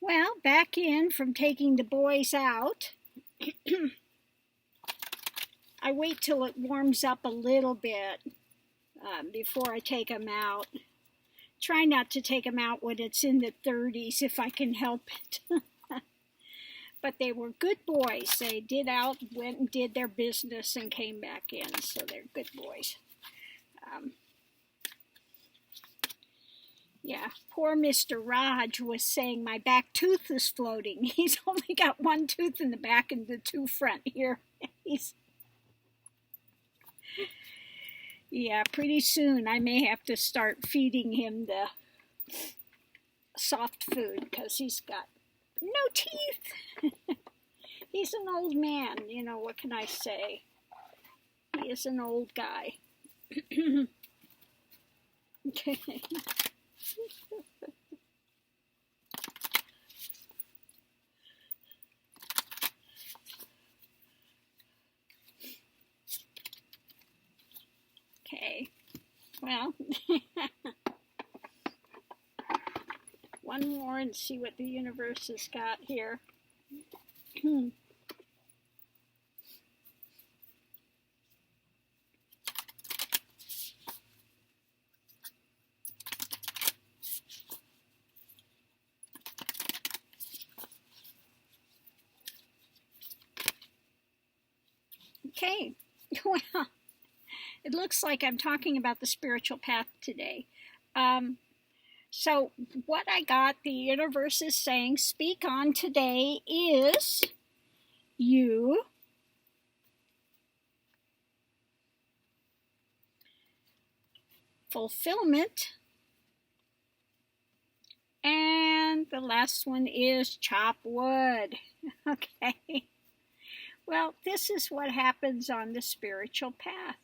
Well, back in from taking the boys out. I wait till it warms up a little bit before I take them out. Try not to take them out when it's in the 30s if I can help it. But they were good boys. They went and did their business and came back in, so they're good boys. Yeah, poor Mr. Raj was saying my back tooth is floating. He's only got one tooth in the back and the two front here. Yeah, pretty soon I may have to start feeding him the soft food because he's got no teeth. He's an old man, what can I say? He is an old guy. Okay. Okay, well, one more and see what the universe has got here. Okay, well, it looks like I'm talking about the spiritual path today. So what I got, the universe is saying, speak on today is you, fulfillment, and the last one is chop wood. Okay. Well, this is what happens on the spiritual path.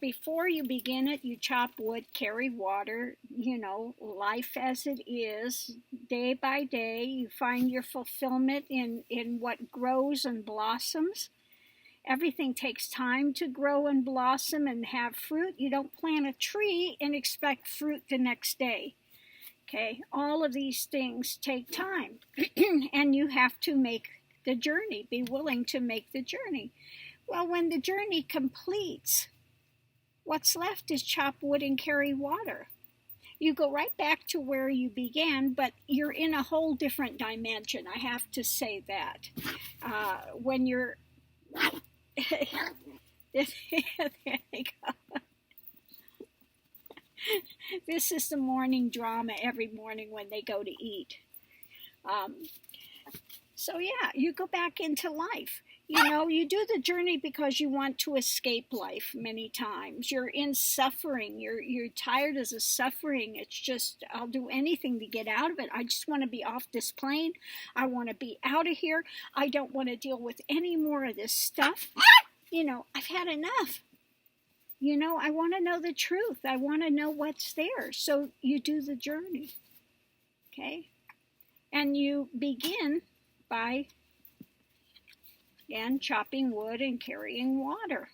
Before you begin it, you chop wood, carry water, life as it is, day by day. You find your fulfillment in what grows and blossoms. Everything takes time to grow and blossom and have fruit. You don't plant a tree and expect fruit the next day. Okay, all of these things take time, and you have to make the journey, be willing to make the journey. Well, when the journey completes, what's left is chop wood and carry water. You go right back to where you began, but you're in a whole different dimension. I have to say that. When you're... There you go. This is the morning drama every morning when they go to eat. So yeah, you go back into life. You do the journey because you want to escape life many times. You're in suffering. You're tired of the suffering. It's just, I'll do anything to get out of it. I just want to be off this plane. I want to be out of here. I don't want to deal with any more of this stuff. I've had enough. I want to know the truth. I want to know what's there. So you do the journey. Okay? And you begin by, again, chopping wood and carrying water.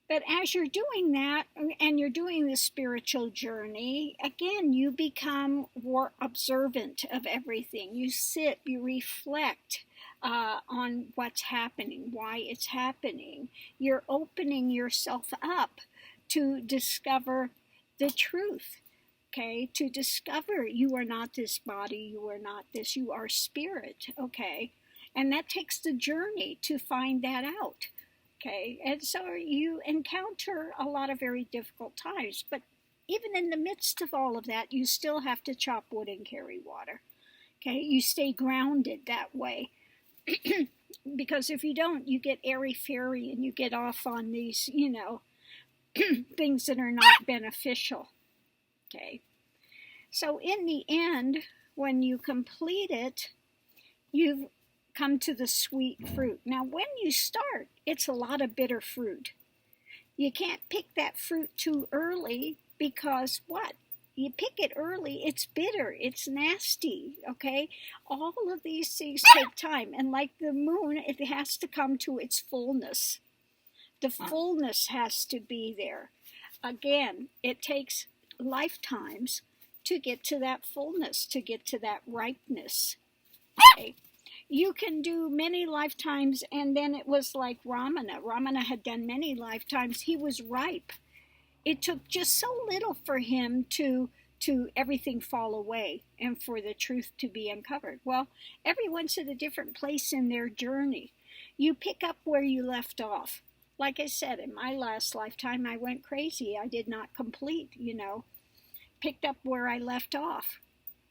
But as you're doing that, and you're doing the spiritual journey, again, you become more observant of everything. You sit, you reflect on what's happening, why it's happening. You're opening yourself up to discover the truth. Okay, to discover you are not this body, you are not this, you are spirit. Okay, and that takes the journey to find that out. Okay, and so you encounter a lot of very difficult times, but even in the midst of all of that, you still have to chop wood and carry water. Okay, you stay grounded that way. Because if you don't, you get airy-fairy and you get off on these, things that are not beneficial. Okay, so in the end, when you complete it, you've come to the sweet fruit. Now, when you start, it's a lot of bitter fruit. You can't pick that fruit too early because what? You pick it early, it's bitter, it's nasty, okay? All of these things take time. And like the moon, it has to come to its fullness. The fullness has to be there. Again, it takes lifetimes to get to that fullness, to get to that ripeness. Okay? You can do many lifetimes, and then it was like Ramana. Ramana had done many lifetimes. He was ripe. It took just so little for him to everything fall away and for the truth to be uncovered. Well, everyone's at a different place in their journey. You pick up where you left off. Like I said, in my last lifetime, I went crazy. I did not complete, picked up where I left off,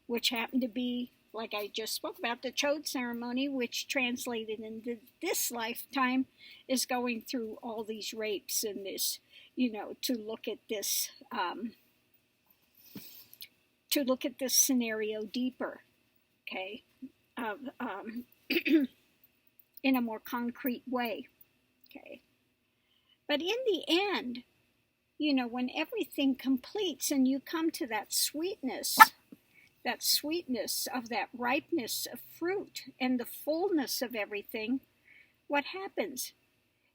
which happened to be, like I just spoke about, the Chode ceremony, which translated into this lifetime is going through all these rapes and this, to look at this scenario deeper, okay, in a more concrete way, okay. But in the end, when everything completes and you come to that sweetness of that ripeness of fruit and the fullness of everything, what happens?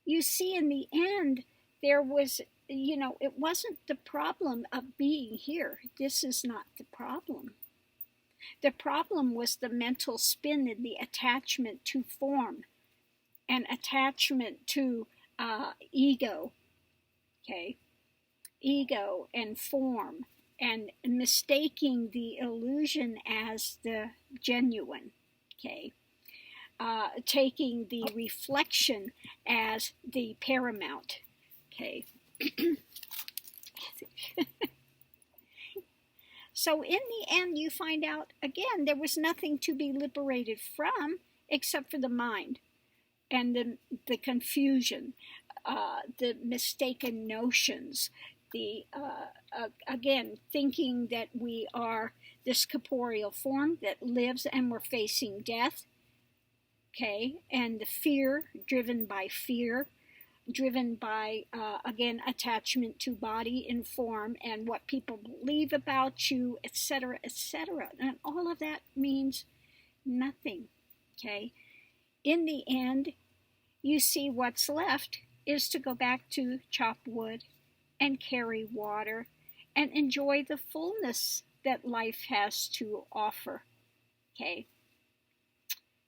You see, in the end, there was, it wasn't the problem of being here. This is not the problem. The problem was the mental spin and the attachment to form and attachment to ego, okay? Ego and form, and mistaking the illusion as the genuine, okay? Taking the reflection as the paramount, okay? So in the end, you find out, again, there was nothing to be liberated from except for the mind and the confusion, the mistaken notions, the again, thinking that we are this corporeal form that lives and we're facing death, okay, and the fear, driven by again, attachment to body and form and what people believe about you, etc., etc. And all of that means nothing, okay? In the end, you see what's left is to go back to chop wood and carry water and enjoy the fullness that life has to offer, okay?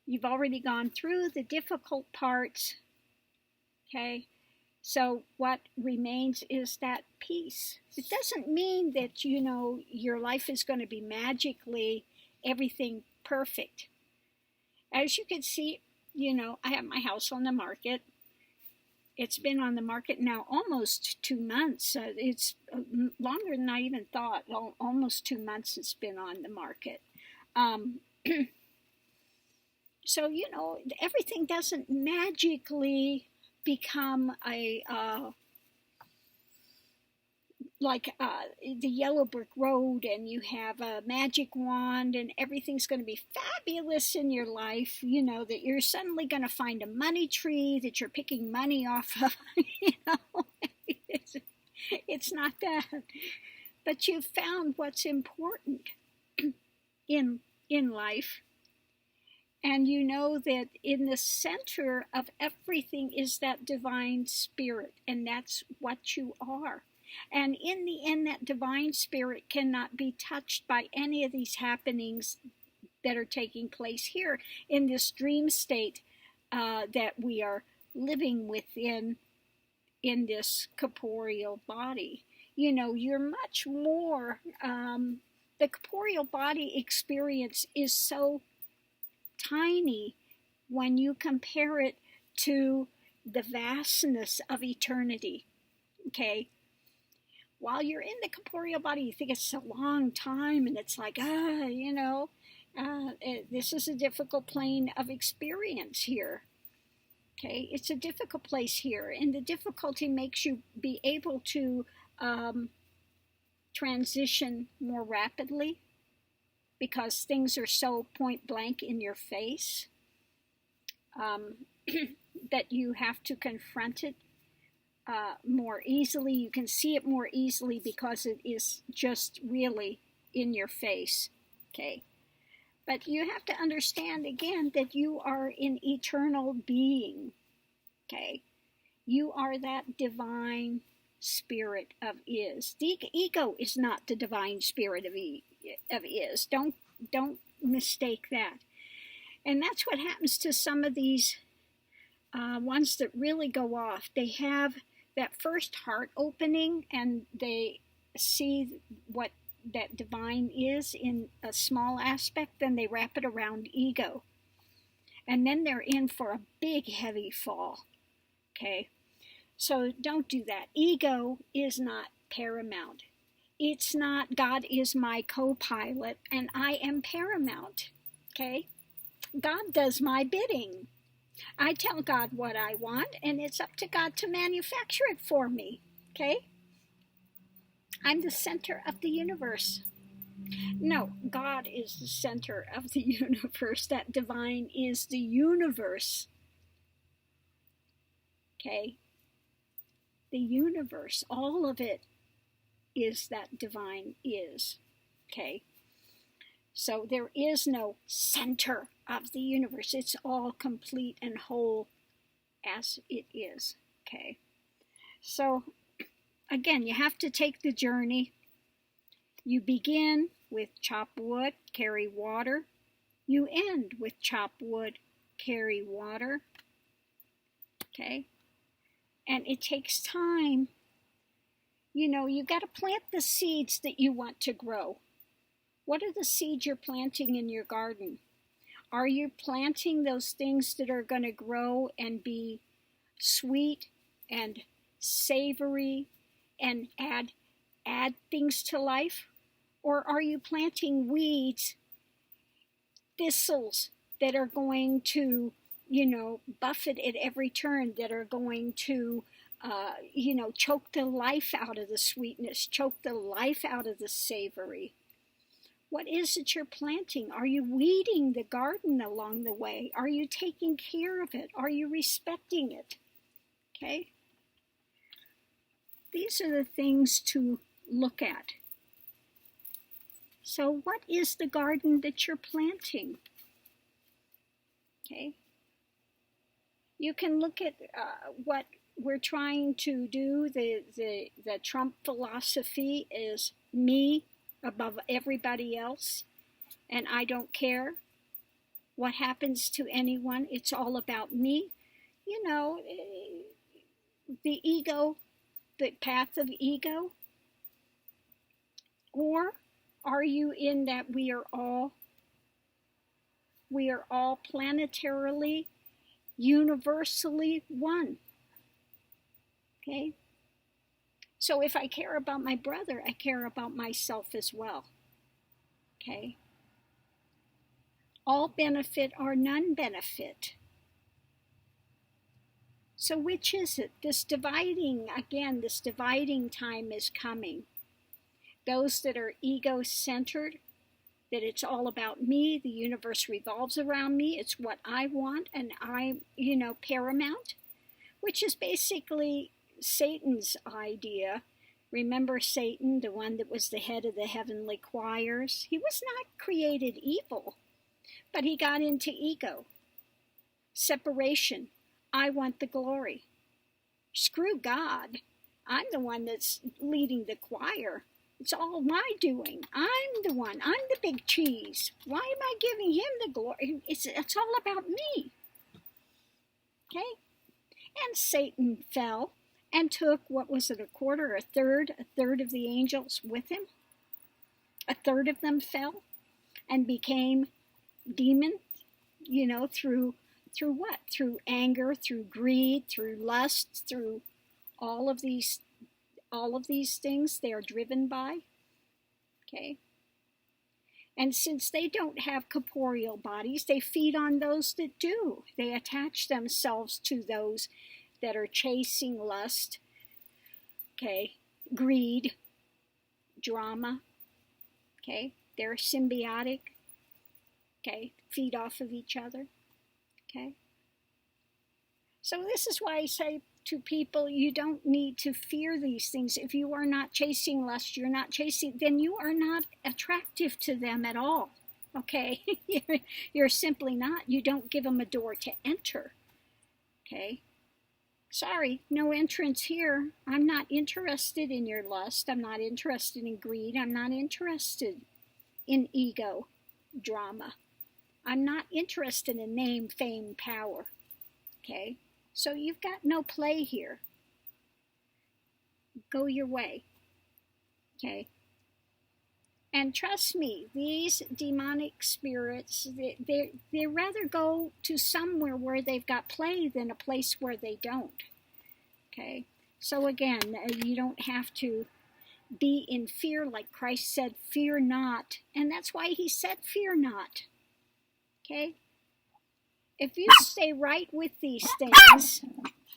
You've already gone through the difficult parts, okay? So what remains is that peace. It doesn't mean that, your life is going to be magically everything perfect. As you can see, I have my house on the market. It's been on the market now almost 2 months. It's longer than I even thought. Almost 2 months it's been on the market. So, everything doesn't magically become the yellow brick road and you have a magic wand and everything's going to be fabulous in your life, that you're suddenly going to find a money tree that you're picking money off of. It's not that. But you've found what's important in life. And you know that in the center of everything is that divine spirit, and that's what you are. And in the end, that divine spirit cannot be touched by any of these happenings that are taking place here in this dream state that we are living within in this corporeal body. You're much more, the corporeal body experience is so tiny when you compare it to the vastness of eternity, okay? While you're in the corporeal body, you think it's a long time, and it's like, this is a difficult plane of experience here, okay? It's a difficult place here, and the difficulty makes you be able to transition more rapidly, because things are so point blank in your face that you have to confront it more easily. You can see it more easily because it is just really in your face, okay? But you have to understand again that you are an eternal being, okay? You are that divine spirit of is. The ego is not the divine spirit of is. Don't mistake that. And that's what happens to some of these ones that really go off. They have that first heart opening, and they see what that divine is in a small aspect, then they wrap it around ego. And then they're in for a big, heavy fall. Okay? So don't do that. Ego is not paramount. It's not God is my co-pilot and I am paramount. Okay? God does my bidding. I tell God what I want, and it's up to God to manufacture it for me. Okay? I'm the center of the universe. No, God is the center of the universe. That divine is the universe. Okay? The universe, all of it is that divine is. Okay? So there is no center of the universe. It's all complete and whole as it is. Okay? So, again, you have to take the journey. You begin with chop wood, carry water. You end with chop wood, carry water. Okay? And it takes time. You know, you've got to plant the seeds that you want to grow. What are the seeds you're planting in your garden? Are you planting those things that are going to grow and be sweet and savory and add things to life? Or are you planting weeds, thistles that are going to, buffet at every turn, that are going to, choke the life out of the sweetness, choke the life out of the savory? What is it you're planting? Are you weeding the garden along the way? Are you taking care of it? Are you respecting it? Okay? These are the things to look at. So what is the garden that you're planting? Okay? You can look at what we're trying to do. The Trump philosophy is me above everybody else, and I don't care what happens to anyone. It's all about me. The ego, the path of ego. Or are you in that we are all planetarily, universally one? Okay? So if I care about my brother, I care about myself as well. Okay? All benefit or none benefit. So which is it? This dividing time is coming. Those that are ego-centered, that it's all about me, the universe revolves around me, it's what I want, and I'm, paramount, which is basically Satan's idea. Remember Satan, the one that was the head of the heavenly choirs? He was not created evil, but he got into ego. Separation. I want the glory. Screw God. I'm the one that's leading the choir. It's all my doing. I'm the one. I'm the big cheese. Why am I giving him the glory? It's all about me. Okay? And Satan fell and took, what was it, a third of the angels with him. A third of them fell and became demons, through what? Through anger, through greed, through lust, through all of these things they are driven by. Okay? And since they don't have corporeal bodies, they feed on those that do. They attach themselves to those that are chasing lust, okay, greed, drama, okay, they're symbiotic, okay, feed off of each other, okay. So this is why I say to people, you don't need to fear these things. If you are not chasing lust, then you are not attractive to them at all, okay. You're simply not. You don't give them a door to enter, okay. Sorry, no entrance here. I'm not interested in your lust. I'm not interested in greed. I'm not interested. in ego drama. I'm not interested in name, fame, power. Okay? So you've got no play here. Go your way. Okay? And trust me, these demonic spirits, they rather go to somewhere where they've got play than a place where they don't. Okay? So again, you don't have to be in fear, like Christ said, fear not. And that's why he said, fear not. Okay? If you stay right with these things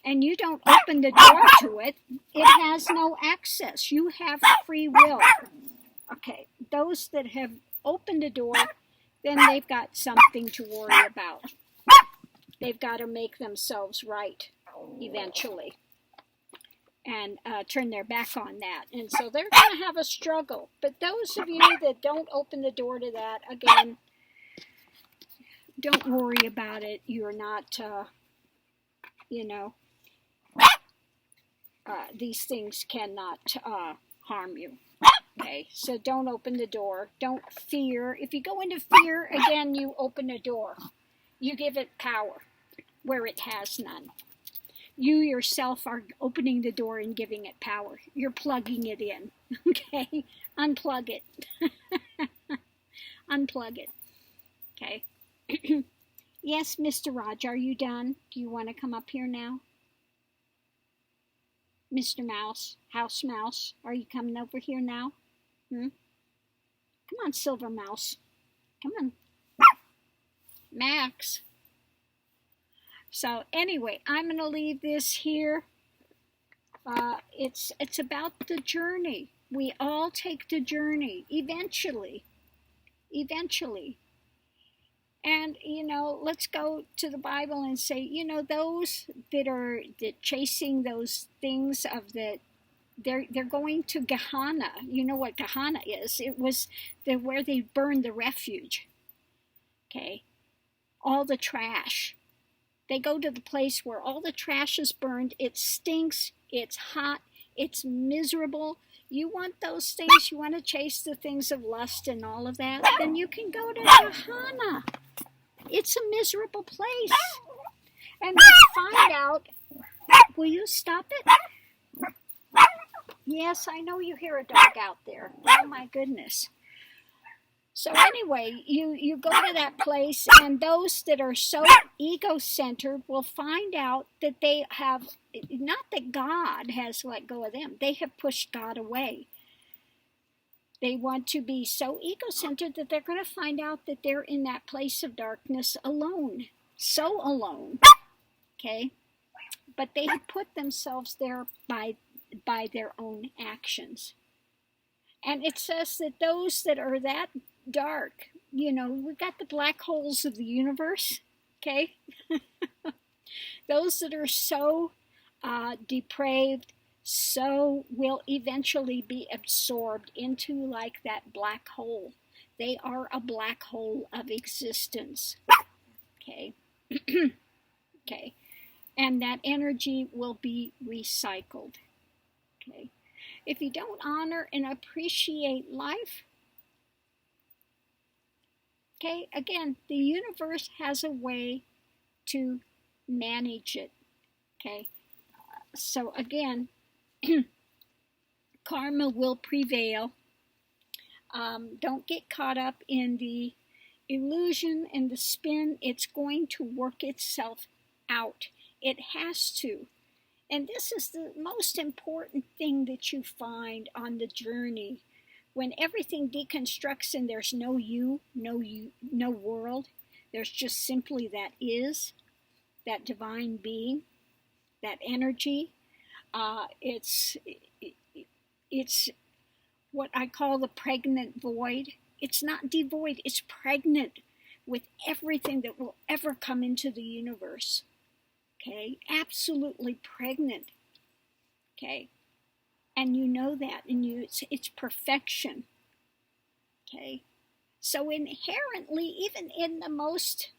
and you don't open the door to it, it has no access. You have free will. Okay, those that have opened the door, then they've got something to worry about. They've got to make themselves right eventually and turn their back on that. And so they're going to have a struggle. But those of you that don't open the door to that, again, don't worry about it. You're not, these things cannot harm you. Okay, so don't open the door. Don't fear. If you go into fear, again, you open a door. You give it power where it has none. You yourself are opening the door and giving it power. You're plugging it in. Okay, unplug it. Unplug it. Okay. Yes, Mr. Raj, are you done? Do you want to come up here now? Mr. Mouse, House Mouse, are you coming over here now? Come on, Silver Mouse. Come on. Max. So anyway, I'm going to leave this here. It's about the journey. We all take the journey eventually. Eventually. And, let's go to the Bible and say, those that are chasing those things of the, they're going to Gehenna. You know what Gehenna is. It was where they burned the refuge. Okay. All the trash. They go to the place where all the trash is burned. It stinks. It's hot. It's miserable. You want those things? You want to chase the things of lust and all of that? Then you can go to Gehenna. It's a miserable place. And they find out, will you stop it? Yes, I know you hear a dog out there. Oh my goodness. So anyway, you go to that place, and those that are so ego-centered will find out that they have, not that God has let go of them, they have pushed God away. They want to be so ego-centered that they're going to find out that they're in that place of darkness alone. So alone. Okay? But they have put themselves there by their own actions. And it says that those that are that dark, we've got the black holes of the universe, okay? Those that are so depraved, so will eventually be absorbed into like that black hole. They are a black hole of existence, okay? Okay, and that energy will be recycled, okay? If you don't honor and appreciate life, okay, again, the universe has a way to manage it, okay? So again, karma will prevail. Don't get caught up in the illusion and the spin. It's going to work itself out. It has to. And this is the most important thing that you find on the journey. When everything deconstructs and there's no you, no world, there's just simply that is, that divine being, that energy. It's what I call the pregnant void. It's not devoid, it's pregnant with everything that will ever come into the universe. Okay, absolutely pregnant. Okay, and you know that, and it's perfection. Okay, so inherently, even in the most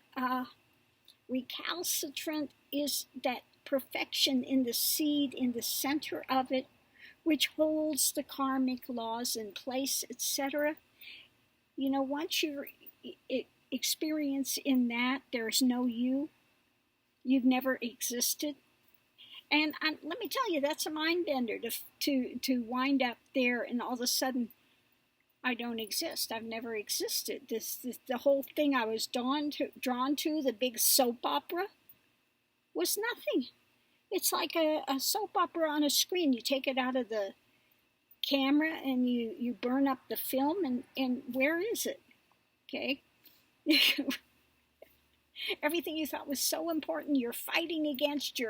recalcitrant, is that perfection in the seed, in the center of it, which holds the karmic laws in place, etc. Once you're experience in that, there's no you. You've never existed. And let me tell you, that's a mind bender to wind up there and all of a sudden, I don't exist. I've never existed. The whole thing I was drawn to, the big soap opera, was nothing. It's like a soap opera on a screen. You take it out of the camera and you burn up the film, and where is it? Okay. Everything you thought was so important, you're fighting against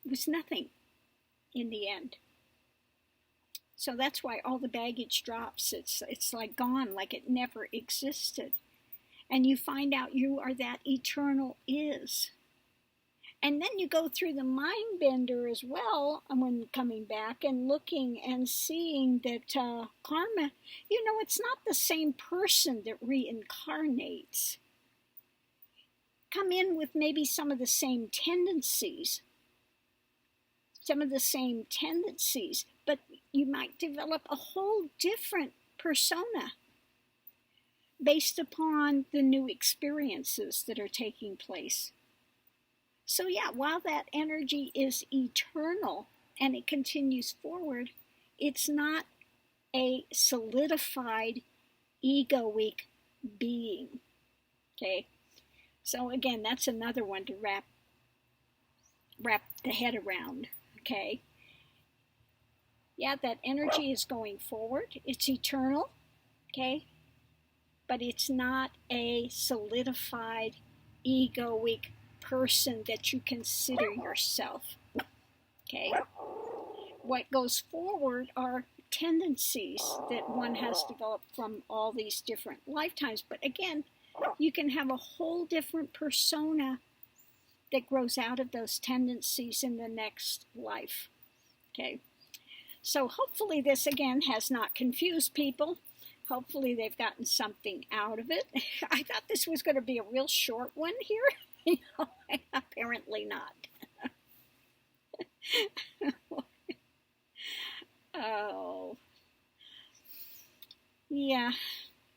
was nothing in the end. So that's why all the baggage drops. It's like gone, like it never existed. And you find out you are that eternal is. And then you go through the mind bender as well when coming back and looking and seeing that karma, it's not the same person that reincarnates. Come in with maybe some of the same tendencies, but you might develop a whole different persona based upon the new experiences that are taking place. So yeah, while that energy is eternal and it continues forward, it's not a solidified egoic being. Okay? So again, that's another one to wrap the head around. Okay? Yeah, that energy is going forward. It's eternal. Okay? But it's not a solidified egoic person that you consider yourself. Okay? What goes forward are tendencies that one has developed from all these different lifetimes. But again, you can have a whole different persona that grows out of those tendencies in the next life. Okay? So hopefully this, again, has not confused people. Hopefully they've gotten something out of it. I thought this was going to be a real short one here. Apparently not. Oh. Yeah.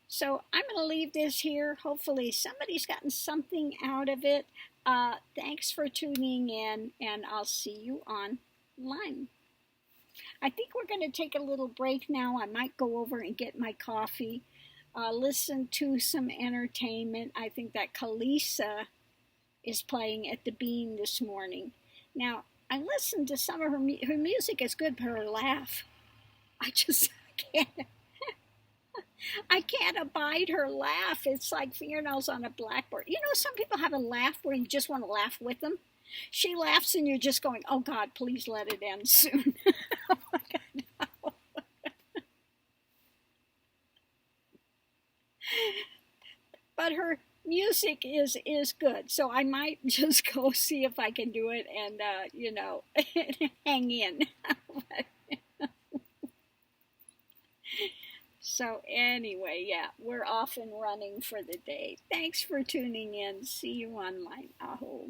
So I'm going to leave this here. Hopefully somebody's gotten something out of it. Thanks for tuning in, and I'll see you online. I think we're going to take a little break now. I might go over and get my coffee, listen to some entertainment. I think that Kalisa is playing at the Bean this morning. Now, I listened to some of her music is good, but her laugh, I can't abide her laugh. It's like fingernails on a blackboard. Some people have a laugh where you just want to laugh with them. She laughs and you're just going, oh God, please let it end soon. Oh my God, no. But her music is good, so I might just go see if I can do it and, hang in. So anyway, yeah, we're off and running for the day. Thanks for tuning in. See you online. Aho.